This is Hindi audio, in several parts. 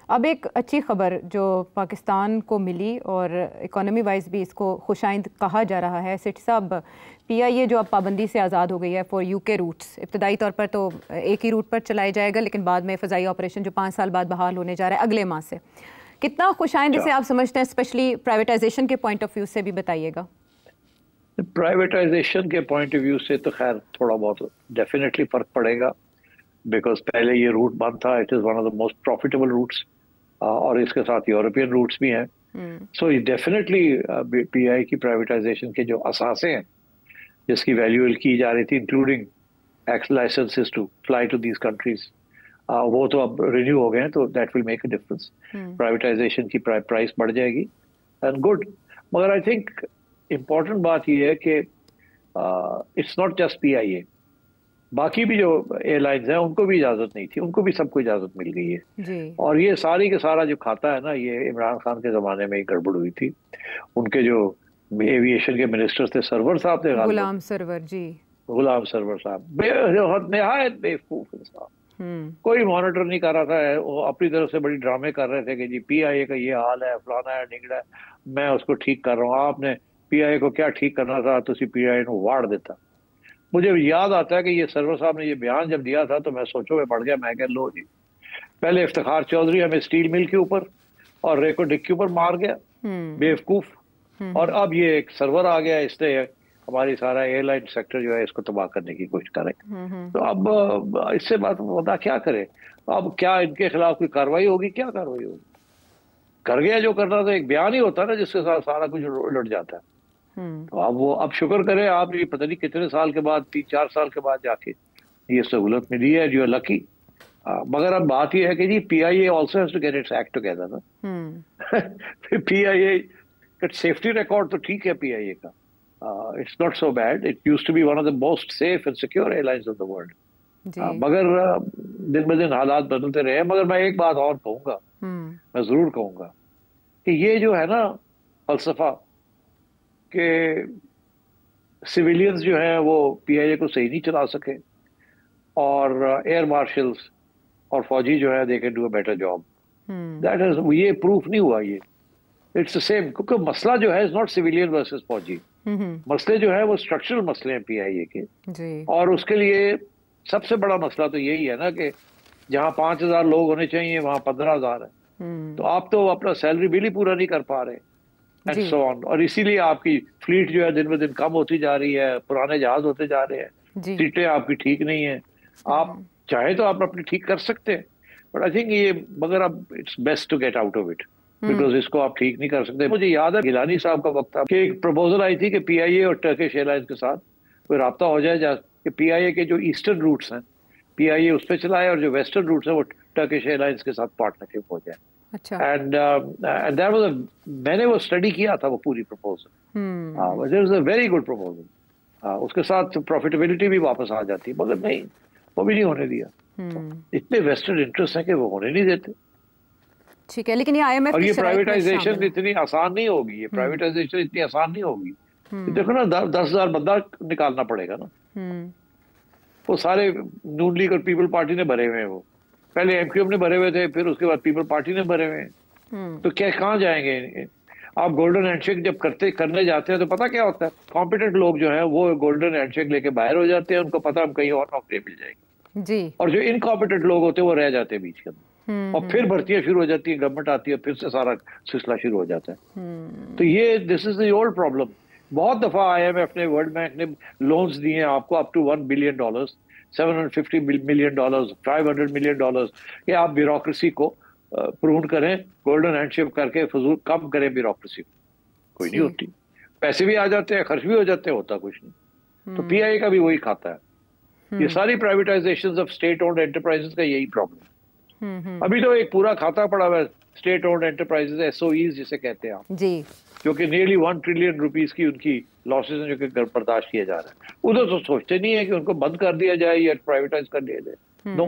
अब एक अच्छी खबर जो पाकिस्तान को मिली और इकोनॉमी वाइज भी इसको खुशाइंद कहा जा रहा है। सिट साहब, पीआईए जो अब पाबंदी से आज़ाद हो गई है फॉर यूके रूट्स, इब्तदाई तौर पर तो एक ही रूट पर चलाया जाएगा, लेकिन बाद में फ़ज़ाई ऑपरेशन जो 5 साल बाद बहाल होने जा रहा है अगले माह से, कितना खुशाइंद इसे आप समझते हैं? स्पेशली प्राइवेटाइजेशन के पॉइंट ऑफ व्यू से भी बताइएगा। प्राइवेटाइजेशन के पॉइंट ऑफ व्यू से तो खैर थोड़ा बहुत डेफिनेटली फर्क पड़ेगा, बिकॉज पहले ये रूट बंद था। It is one of the most profitable routes, और इसके साथ यूरोपियन रूट्स भी हैं। सो डेफिनेटली पीआई की प्राइवेटाइजेशन के जो असासे हैं, जिसकी वैल्यूएबल की जा रही थी, including X licences to fly to these countries, वो तो अब रिन्यू हो गए हैं, तो that will make a difference. Privatisation की प्राइस बढ़ जाएगी एंड गुड। मगर आई थिंक इम्पॉर्टेंट बात यह है कि इट्स नॉट जस्ट पीआईए, बाकी भी जो एयरलाइंस हैं उनको भी इजाजत नहीं थी, उनको भी सबको इजाजत मिल गई है जी। और ये सारी के सारा जो खाता है ना, ये इमरान खान के जमाने में ही गड़बड़ हुई थी। उनके जो एविएशन के मिनिस्टर थे, सरवर साहब थे, गुलाम सरवर जी, गुलाम सरवर साहब निहायत बेवकूफ इंसान, कोई मॉनिटर नहीं कर रहा था। वो अपनी तरफ से बड़ी ड्रामे कर रहे थे कि जी पीआईए का ये हाल है, फलाना है, निगड़ा है, मैं उसको ठीक कर रहा हूँ। आपने पीआईए को क्या ठीक करना था? तो पीआईए को वाड़ देता। मुझे याद आता है कि ये सरवर साहब ने ये बयान जब दिया था तो मैं सोचो में पड़ गया। मैं कह लो जी, पहले इफ्तिखार चौधरी हमें स्टील मिल के ऊपर और रेको डिक के ऊपर मार गया, बेवकूफ, और अब ये एक सर्वर आ गया, इसने हमारी सारा एयरलाइन सेक्टर जो है इसको तबाह करने की कोशिश करे। तो अब इससे बात बता क्या करे? अब क्या इनके खिलाफ कोई कार्रवाई होगी? क्या कार्रवाई होगी? कर गया जो करना था, एक बयान ही होता ना जिसके साथ सारा कुछ उलट जाता है। तो अब शुक्र करें, आप ये पता नहीं कितने साल के बाद, 3-4 साल के बाद जाके ये सहूलत मिली है, जो लकी। मगर अब बात ये है कि जी PIA also has to get its act together ना। पीआईए का सेफ्टी रिकॉर्ड तो ठीक है पीआईए का, it's not so bad. It used to be one of the most safe and secure airlines of the world. मगर दिन ब दिन हालात बदलते रहे। मगर मैं एक बात और कहूंगा, मैं जरूर कहूंगा कि ये जो है ना फलसफा कि सिविलियंस जो हैं वो पीआईए को सही नहीं चला सके और एयर मार्शल्स और फौजी जो है they can do a better job, that is, ये प्रूफ नहीं हुआ। ये इट्स द सेम, क्योंकि मसला जो है इज नॉट सिविलियन वर्सेस फौजी, मसले जो है वो स्ट्रक्चरल मसले हैं पीआईए के जी। और उसके लिए सबसे बड़ा मसला तो यही है ना कि जहाँ 5000 लोग होने चाहिए वहां 15,000 है। तो आप तो अपना सैलरी बिल ही पूरा नहीं कर पा रहे एंड सो ऑन, और इसीलिए आपकी फ्लीट जो है दिन ब दिन कम होती जा रही है, पुराने जहाज होते जा रहे हैं, सीटें आपकी ठीक नहीं है। आप चाहे तो आप अपनी ठीक कर सकते हैं, बट आई थिंक ये, मगर अब it's best to get out of it, because इसको आप ठीक नहीं कर सकते। मुझे याद है गिलानी साहब का वक्त था कि एक प्रपोजल आई थी कि पीआईए और टर्किश एयरलाइंस के साथ कोई राब्ता हो जाए, कि पीआईए के जो ईस्टर्न रूट्स हैं पीआईए उस पर चलाए और जो वेस्टर्न रूट्स हैं वो टर्किश एयरलाइंस के साथ पार्टनरशिप हो जाए। अच्छा। एंड दैट वाज, मैंने वो स्टडी किया था वो पूरी proposal, it was a very good proposal. उसके साथ प्रॉफिटेबिलिटी भी वापस आ जाती, मगर नहीं, वो भी नहीं होने दिया। इतने वेस्टर्न इंटरेस्ट है कि वो होने नहीं देते। ठीक है, लेकिन ये आईएमएफ और ये प्राइवेटाइजेशन इतनी आसान नहीं होगी, ये प्राइवेटाइजेशन इतनी आसान नहीं होगी। देखो ना, 10,000 बंदा निकालना पड़ेगा ना। वो सारे नून लीग और पीपल पार्टी ने भरे हुए हैं, वो पहले एमक्यूएम ने भरे हुए थे, फिर उसके बाद पीपल पार्टी ने भरे हुए हैं। तो क्या कहाँ जाएंगे? आप गोल्डन हैंडशेक जब करने जाते हैं तो पता क्या होता है, कॉम्पिटेंट लोग जो हैं वो गोल्डन हैंडशेक लेके बाहर हो जाते हैं, उनको पता हम कहीं और नौकरी मिल जाएगी जी। और जो इनकॉम्पिटेंट लोग होते हैं वो रह जाते हैं बीच के अंदर, और फिर भर्तियां शुरू हो जाती है, गवर्नमेंट आती है, फिर से सारा सिलसिला शुरू हो जाता है। तो ये this is the old problem. बहुत दफा आईएमएफ ने, वर्ल्ड बैंक ने लोन्स दिए हैं आपको up to $1 billion, $750 million, $500 million, कि आप ब्यूरोक्रेसी को प्रून करें, गोल्डन हैंडशेक करके फजूल कम करें ब्यूरोक्रेसी। कोई नहीं होती, पैसे भी आ जाते हैं, खर्च भी हो जाते हैं, होता कुछ नहीं। तो पीआईए का भी वही खाता है। ये सारी privatisation of state owned enterprises का यही प्रॉब्लम। अभी तो एक पूरा खाता पड़ा हुआ है स्टेट ओन्ड एंटरप्राइजेस, एसओईज जिसे कहते हैं आप जी, जो कि नियरली 1 ट्रिलियन रुपीस की उनकी लॉसेस हैं, जो कि बर्दाश्त किया जा रहा है। उधर तो सोचते नहीं है कि उनको बंद कर दिया जाए या प्राइवेटाइज कर दिया जाए। नो,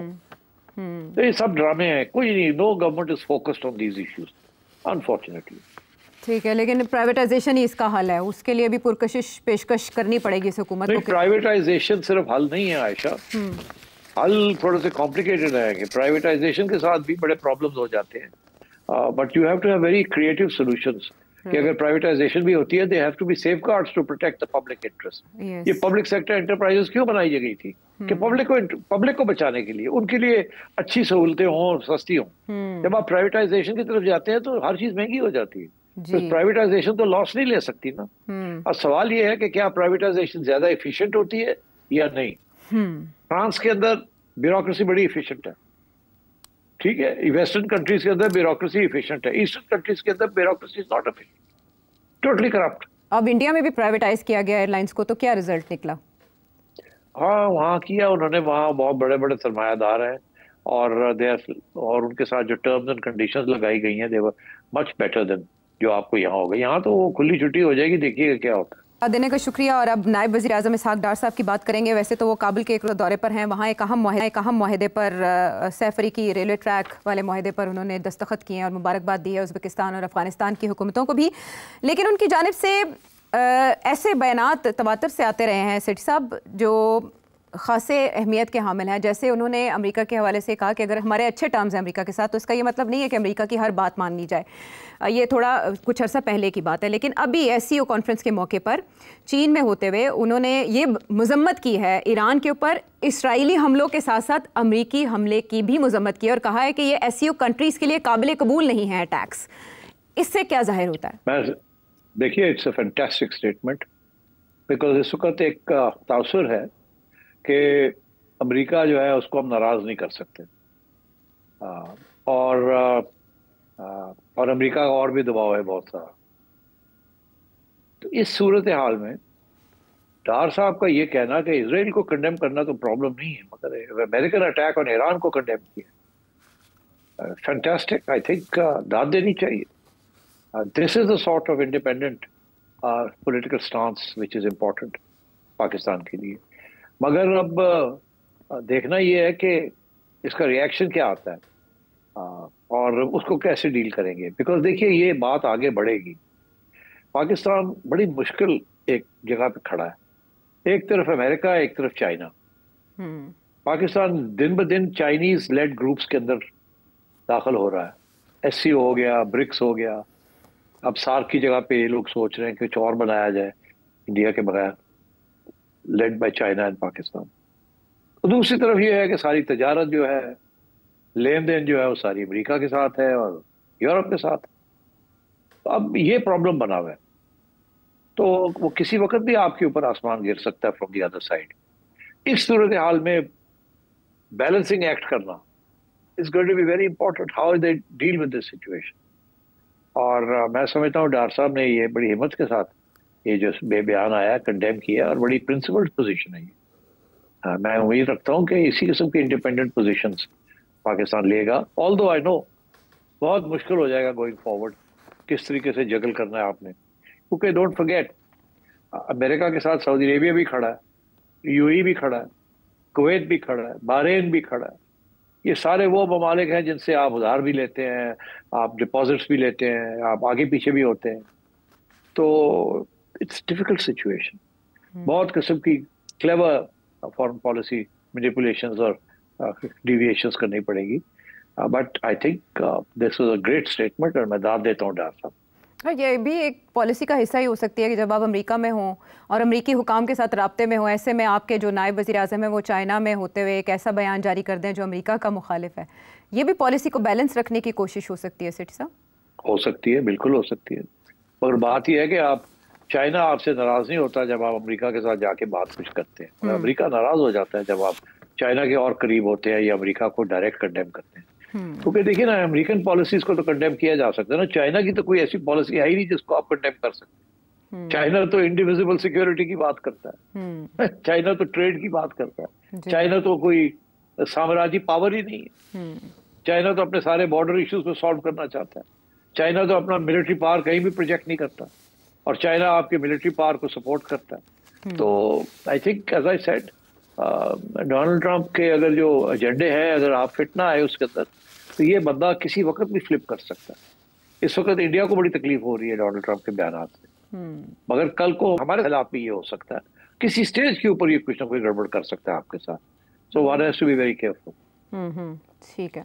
तो ये सब ड्रामे हैं, कोई नहीं। No government is focused on these issues unfortunately. ठीक है, लेकिन प्राइवेटाइजेशन ही इसका हल है, उसके लिए भी पुरकशिश पेशकश करनी पड़ेगी इस हुकूमत को। प्राइवेटाइजेशन सिर्फ हल नहीं है आयशा, हल थोड़े से कॉम्प्लिकेटेड है कि प्राइवेटाइजेशन के साथ भी बड़े प्रॉब्लम्स हो जाते हैं, but you have to have very creative solutions कि अगर प्राइवेटाइजेशन भी होती है, they have to be safeguards to protect the public interest. ये पब्लिक सेक्टर एंटरप्राइजेस क्यों बनाई गई थी कि पब्लिक को बचाने के लिए, उनके लिए अच्छी सहूलतें हों, सस्ती हों। जब आप प्राइवेटाइजेशन की तरफ जाते हैं तो हर चीज महंगी हो जाती है, तो प्राइवेटाइजेशन तो लॉस नहीं ले सकती ना। और सवाल ये है कि क्या प्राइवेटाइजेशन ज्यादा एफिशिएंट होती है या नहीं। फ्रांस के अंदर ब्यूरोक्रेसी बड़ी एफिशिएंट है, ठीक है, वेस्टर्न कंट्रीज के अंदर ब्यूरोक्रेसी एफिशिएंट है, ईस्टर्न कंट्रीज के अंदर bureaucracy is not efficient, totally corrupt. अब इंडिया में भी प्राइवेटाइज किया गया एयरलाइंस को, तो क्या रिजल्ट निकला? हाँ, वहाँ किया उन्होंने, वहाँ बहुत बड़े बड़े सरमायादार हैं और उनके साथ जो टर्म्स एंड कंडीशंस लगाई गई हैं, दे वर मच बेटर देन जो आपको यहाँ होगा। यहाँ तो वो खुली छुट्टी हो जाएगी, देखिएगा क्या होता है। देने का शुक्रिया। और अब नायब वज़ीर आज़म इसहाक डार साहब की बात करेंगे। वैसे तो वो काबुल के एक दौरे पर हैं, वहाँ एक अहम माहदे पर सैफरी की रेलवे ट्रैक वाले माहदे पर उन्होंने दस्तखत किए हैं और मुबारकबाद दी है उज़्बेकिस्तान और अफ़गानिस्तान की हुकूमतों को भी। लेकिन उनकी जानिब से ऐसे बयानात तवातर से आते रहे हैं सेठी साहब जो ख़ासे अहमियत के हामिल हैं। जैसे उन्होंने अमेरिका के हवाले से कहा कि अगर हमारे अच्छे टर्म्स हैं अमेरिका के साथ, तो इसका ये मतलब नहीं है कि अमेरिका की हर बात मान ली जाए। ये थोड़ा कुछ अर्सा पहले की बात है। लेकिन अभी SCO कॉन्फ्रेंस के मौके पर चीन में होते हुए उन्होंने ये मजम्मत की है ईरान के ऊपर, इसराइली हमलों के साथ साथ अमरीकी हमले की भी मजम्मत की और कहा है कि ये SCO कंट्रीज़ के लिए काबिल कबूल नहीं है अटैक्स। इससे क्या जाहिर होता है? देखिए, it's a fantastic statement, because इस वक्त एक तासुर है कि अमेरिका जो है उसको हम नाराज नहीं कर सकते, और अमेरिका का और भी दबाव है बहुत सारा। तो इस सूरत हाल में डार साहब का ये कहना कि इजराइल को कंडेम करना तो प्रॉब्लम नहीं है, मगर अमेरिकन अटैक ऑन ईरान को कंडेम किया, फैंटास्टिक। आई थिंक दाद देनी चाहिए। This is the sort of independent political stance which is important Pakistan के लिए। मगर अब देखना यह है कि इसका रिएक्शन क्या आता है और उसको कैसे डील करेंगे। बिकॉज देखिए, ये बात आगे बढ़ेगी। पाकिस्तान बड़ी मुश्किल एक जगह पे खड़ा है, एक तरफ अमेरिका, एक तरफ चाइना। पाकिस्तान दिन ब दिन चाइनीज लेड ग्रुप्स के अंदर दाखिल हो रहा है। SCO हो गया, ब्रिक्स हो गया, अब सार्क की जगह पे ये लोग सोच रहे हैं कि कुछ और बनाया जाए इंडिया के बगैर, led by China and Pakistan. तो दूसरी तरफ ये है कि सारी तजारत जो है, लेन देन जो है, वो सारी अमेरिका के साथ है और यूरोप के साथ। तो अब ये प्रॉब्लम बना हुआ है, तो वो किसी वक्त भी आपके ऊपर आसमान गिर सकता है फ्रॉम द अदर साइड। इस सूरत हाल में बैलेंसिंग एक्ट करना is going to be very important, how they deal with this situation. और मैं समझता हूँ डार साहब ने ये बड़ी हिम्मत के साथ ये जो बयान आया, कंडेम किया, और बड़ी प्रिंसिपल्ड पोजीशन है ये। मैं उम्मीद रखता हूँ कि इसी किस्म की इंडिपेंडेंट पोजीशंस पाकिस्तान लेगा। ऑल्दो आई नो बहुत मुश्किल हो जाएगा गोइंग फॉरवर्ड, किस तरीके से जगल करना है आपने, क्योंकि डोंट फॉरगेट अमेरिका के साथ सऊदी अरेबिया भी खड़ा है, UAE भी खड़ा है, कुवैत भी खड़ा है, बहरीन भी खड़ा है। ये सारे वो ममालिक हैं जिनसे आप उधार भी लेते हैं, आप डिपॉजिट्स भी लेते हैं, आप आगे पीछे भी होते हैं। तो इट्स डिफिकल्ट सिचुएशन। बहुत किस्म की क्लेवर फॉरेन पॉलिसी मैनिपुलेशंस और डिविएशंस करनी पड़ेगी। But I think this was a great statement और मैं दाद देता हूँ डार साहब। ये भी एक पॉलिसी का हिस्सा ही हो सकती है कि जब आप अमेरिका में हों और अमेरिकी हुकाम के साथ राब्ते में हो, ऐसे में आपके जो नायब वज़ीर आज़म है वो चाइना में होते हुए एक ऐसा बयान जारी कर दें जो अमेरिका का मुखालिफ है। ये भी पॉलिसी को बैलेंस रखने की कोशिश हो सकती है सेठी साहब? हो सकती है, बिल्कुल हो सकती है। मगर बात यह है कि आप चाइना आपसे नाराज नहीं होता जब आप अमेरिका के साथ जाके बात कुछ करते हैं। अमेरिका नाराज हो जाता है जब आप चाइना के और करीब होते हैं या अमेरिका को डायरेक्ट कंडेम करते हैं। क्योंकि देखिए ना, अमेरिकन पॉलिसीज को तो कंडेम किया जा सकता है ना, चाइना की तो कोई ऐसी पॉलिसी है ही नहीं जिसको आप कंडेम कर सकते। चाइना तो इंडिविजिबल सिक्योरिटी की बात करता है, चाइना तो ट्रेड की बात करता है, चाइना तो कोई साम्राज्य पावर ही नहीं है। चाइना तो अपने सारे बॉर्डर इश्यूज को सॉल्व करना चाहता है। चाइना तो अपना मिलिट्री पावर कहीं भी प्रोजेक्ट नहीं करता, और चाइना आपके मिलिट्री पावर को सपोर्ट करता है। तो I think as I said, Donald Trump के अगर जो एजेंडे हैं, अगर आप फिट ना आए उसके अंदर, तो ये बंदा किसी वक्त भी फ्लिप कर सकता है। इस वक्त इंडिया को बड़ी तकलीफ हो रही है डोनाल्ड ट्रंप के बयानात से, मगर कल को हमारे खिलाफ भी ये हो सकता है। किसी स्टेज के ऊपर ये कुछ ना कुछ गड़बड़ कर सकता है आपके साथ। So one has to be very careful. ठीक है।